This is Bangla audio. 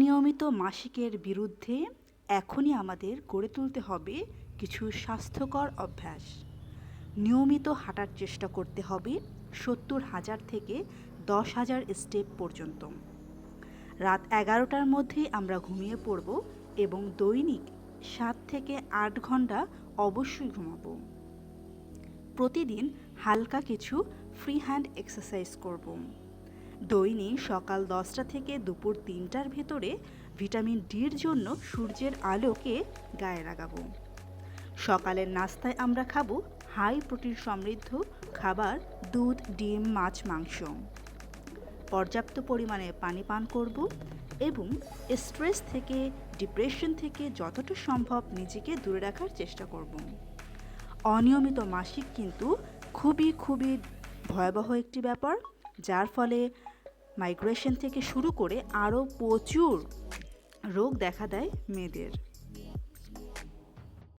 অনিয়মিত মাসিকের বিরুদ্ধে এখনই আমাদের গড়ে তুলতে হবে কিছু স্বাস্থ্যকর অভ্যাস। নিয়মিত হাঁটার চেষ্টা করতে হবে ৭০,০০০ থেকে ১০,০০০ স্টেপ পর্যন্ত। রাত ১১টার মধ্যেই আমরা ঘুমিয়ে পড়ব এবং দৈনিক ৭ থেকে ৮ ঘন্টা অবশ্যই ঘুমাবো। প্রতিদিন হালকা কিছু ফ্রি হ্যান্ড এক্সারসাইজ করব। দৈনিক সকাল ১০টা থেকে দুপুর ৩টার ভেতরে ভিটামিন ডির জন্য সূর্যের আলোকে গায়ে লাগাবো। সকালের নাস্তায় আমরা খাবো হাই প্রোটিন সমৃদ্ধ খাবার, দুধ, ডিম, মাছ, মাংস। পর্যাপ্ত পরিমাণে পানি পান করব এবং স্ট্রেস থেকে, ডিপ্রেশন থেকে যতটা সম্ভব নিজেকে দূরে রাখার চেষ্টা করব। অনিয়মিত মাসিক কিন্তু খুবই ভয়াবহ একটি ব্যাপার, যার ফলে মাইগ্রেশন থেকে শুরু করে আরও প্রচুর রোগ দেখা দেয় মেয়েদের।